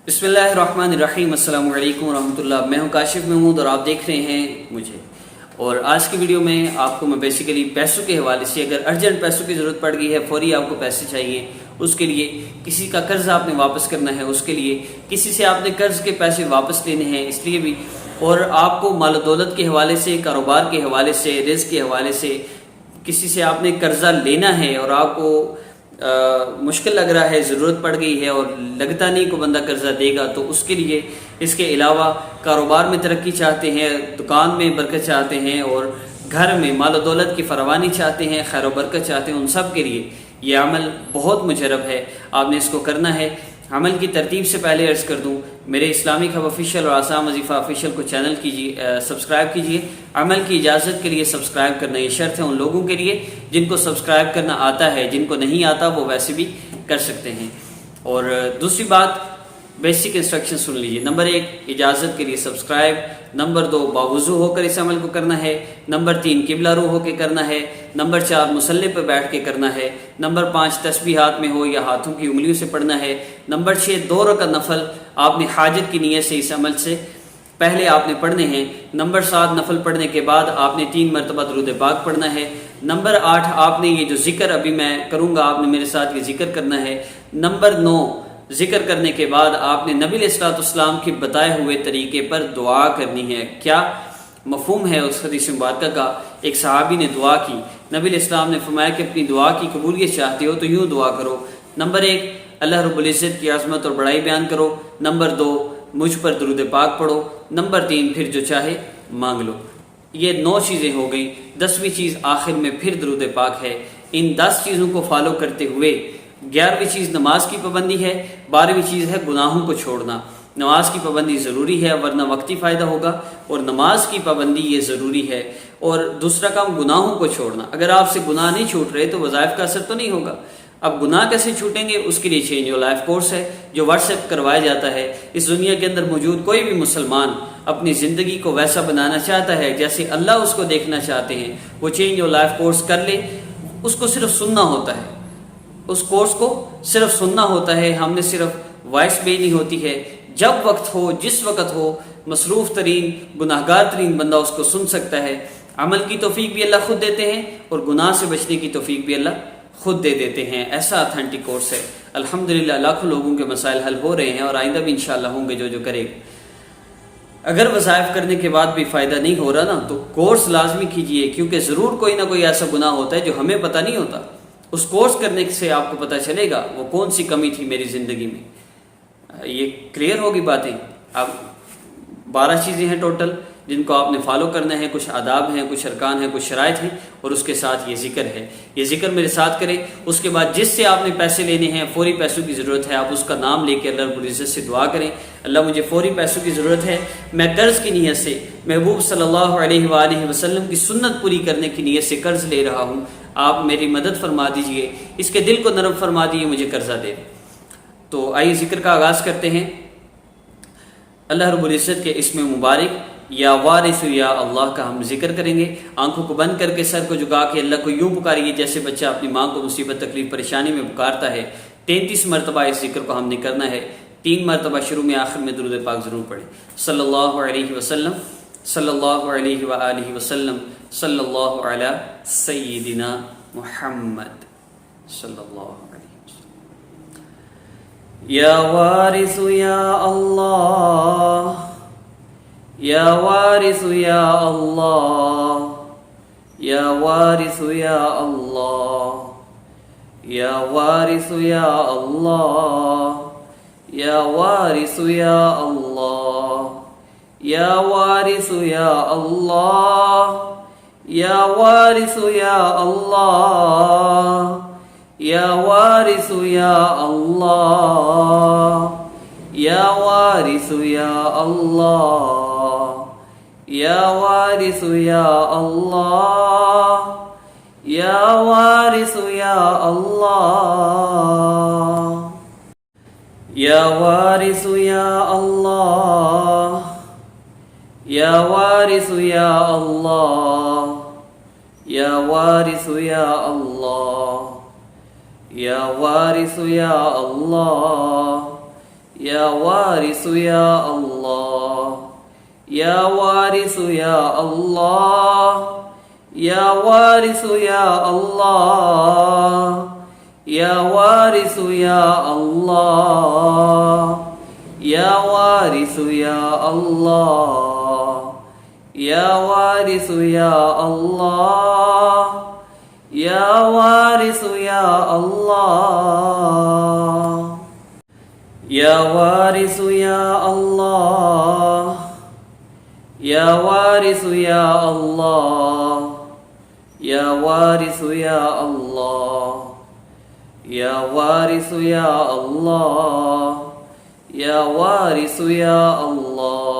बिस्मिल्लाहिर्रहमानिर्रहीम अस्सलामु अलैकुम रहमतुल्लाह। मैं हूं काशिफ महमूद और आप देख रहे हैं मुझे। और आज की वीडियो में आपको मैं बेसिकली पैसों के हवाले से, अगर अर्जेंट पैसों की ज़रूरत पड़ गई है, फौरी आपको पैसे चाहिए, उसके लिए किसी का कर्ज आपने वापस करना है, उसके लिए किसी से आपने कर्ज के पैसे वापस लेने हैं, इसलिए भी, और आपको माल दौलत के हवाले से, कारोबार के हवाले से, रिज़्क़ के हवाले से किसी से आपने कर्जा लेना है और आपको मुश्किल लग रहा है, ज़रूरत पड़ गई है और लगता नहीं को बंदा कर्जा देगा, तो उसके लिए इसके अलावा कारोबार में तरक्की चाहते हैं, दुकान में बरकत चाहते हैं और घर में माल दौलत की फरावानी चाहते हैं, खैर बरकत चाहते हैं, उन सब के लिए ये अमल बहुत मुजरब है, आपने इसको करना है। अमल की तरतीब से पहले अर्ज़ कर दूं, मेरे इस्लामिक हब ऑफिशियल और आसान वजीफ़ा ऑफिशियल को चैनल कीजिए, सब्सक्राइब कीजिए। अमल की इजाज़त के लिए सब्सक्राइब करना ये शर्त है उन लोगों के लिए जिनको सब्सक्राइब करना आता है, जिनको नहीं आता वो वैसे भी कर सकते हैं। और दूसरी बात, बेसिक इंस्ट्रक्शन सुन लीजिए। नंबर 1, इजाज़त के लिए सब्सक्राइब। नंबर 2, बावुज़ू होकर इस अमल को करना है। नंबर 3, किबला रू होकर करना है। नंबर 4, मुसल्ले पर बैठ के करना है। नंबर 5, तस्बीह हाथ में हो या हाथों की उंगलियों से पढ़ना है। नंबर 6, 2 रकात नफल आपने हाजत की नीयत से इस अमल से पहले आपने पढ़ने हैं। नंबर 7, नफल पढ़ने के बाद आपने 3 मरतबा दुरूद पाक पढ़ना है। नंबर 8, आपने ये जो जिक्र अभी मैं करूँगा आपने मेरे साथ ये जिक्र करना है। नंबर 9, जिक्र करने के बाद आपने नबी अलैहिस्सलाम के बताए हुए तरीके पर दुआ करनी है। क्या मफहूम है उस हदीस मुबारक का? एक सहाबी ने दुआ की, नबी अलैहिस्सलाम ने फरमाया कि अपनी दुआ की कबूलियत चाहते हो तो यूँ दुआ करो। नंबर 1, अल्लाह रब्बुल इज़्ज़त की अज़मत और बड़ाई बयान करो। नंबर 2, मुझ पर दुरूद पाक पढ़ो। नंबर 3, फिर जो चाहे मांग लो। ये 9 चीज़ें हो गई। 10वीं चीज़ आखिर में फिर दुरूद पाक है। इन 10 चीज़ों को फॉलो करते हुए 11वीं चीज़ नमाज की पाबंदी है। 12वीं चीज़ है गुनाहों को छोड़ना। नमाज की पाबंदी ज़रूरी है वरना वक्ती फ़ायदा होगा, और नमाज की पाबंदी ये ज़रूरी है। और दूसरा काम गुनाहों को छोड़ना। अगर आपसे गुनाह नहीं छूट रहे तो वज़ाइफ का असर तो नहीं होगा। अब गुनाह कैसे छूटेंगे? उसके लिए चेंज योर लाइफ कोर्स है जो व्हाट्सएप करवाया जाता है। इस दुनिया के अंदर मौजूद कोई भी मुसलमान अपनी ज़िंदगी को वैसा बनाना चाहता है जैसे अल्लाह उसको देखना चाहते हैं, वो चेंज योर लाइफ कोर्स कर ले। उसको सिर्फ सुनना होता है, उस कोर्स को सिर्फ सुनना होता है। हमने सिर्फ वॉइस भेजनी होती है। जब वक्त हो, जिस वक्त हो, मसरूफ़ तरीन गुनाहगार तरीन बंदा उसको सुन सकता है। अमल की तौफीक भी अल्लाह खुद देते हैं और गुनाह से बचने की तौफीक भी अल्लाह खुद दे देते हैं। ऐसा ऑथेंटिक कोर्स है। अल्हम्दुलिल्लाह लाखों लोगों के मसाइल हल हो रहे हैं और आइंदा भी इंशाअल्लाह होंगे जो करेगा। अगर वज़ाइफ करने के बाद भी फ़ायदा नहीं हो रहा ना, तो कोर्स लाजमी कीजिए, क्योंकि ज़रूर कोई ना कोई ऐसा गुनाह होता है जो हमें पता नहीं होता। उस कोर्स करने से आपको पता चलेगा वो कौन सी कमी थी मेरी ज़िंदगी में। ये क्लियर होगी बातें। अब 12 चीज़ें हैं टोटल जिनको आपने फॉलो करना है। कुछ आदाब हैं, कुछ अरकान हैं, कुछ शराइत हैं, और उसके साथ ये जिक्र है। ये जिक्र मेरे साथ करें। उसके बाद जिससे आपने पैसे लेने हैं, फौरी पैसों की ज़रूरत है, आप उसका नाम लेकर अल्लाह रब्बुल इज़्ज़त से दुआ करें, अल्लाह मुझे फौरी पैसों की ज़रूरत है, मैं कर्ज़ की नीयत से महबूब सल्लल्लाहु अलैहि वसल्लम की सुन्नत पूरी करने की नीयत से कर्ज़ ले रहा हूँ, आप मेरी मदद फरमा दीजिए, इसके दिल को नरम फरमा दीजिए, मुझे कर्जा दे। तो आइए जिक्र का आगाज़ करते हैं। अल्लाह रब्बुल इज़्ज़त के इसमें मुबारक या वारिस या अल्लाह का हम जिक्र करेंगे। आंखों को बंद करके सर को झुका के अल्लाह को यूँ पुकारिए जैसे बच्चा अपनी माँ को मुसीबत, तकलीफ, परेशानी में पुकारता है। 33 मरतबा इस जिक्र को हमने करना है। 3 मरतबा शुरू में, आखिर में दुरूद पाक ज़रूर पढ़ें। सल्लल्लाहु अलैहि वसल्लम, सल्लल्लाहु अलैहि व आलिहि वसल्लम, सल्लल्लाहु अला सय्यिदिना मुहम्मद सल्लल्लाहु अलैहि वसल्लम। या वारिस या अल्लाह, या वारिस या अल्लाह, या वारिस या अल्लाह, या वारिस या अल्लाह, या वारिस या अल्लाह, या वारिस या अल्लाह, या वारिस या अल्लाह, या वारिस या अल्लाह, या वारिस या अल्लाह, या वारिस या अल्लाह, या वारिस या अल्लाह, या वारिस या अल्लाह, या वारिस या अल्लाह, या वारिस या अल्लाह, या वारिस या अल्लाह, या वारिस या अल्लाह, या वारिस या अल्लाह, या वारिस या अल्लाह, या वारिस या अल्लाह, या वारिस या अल्लाह, या वारिस या अल्लाह, या वारिस या अल्लाह, या वारिस या अल्लाह, या वारिस या अल्लाह, या वारिस या अल्लाह, या वारिस या अल्लाह, या वारिस या अल्लाह।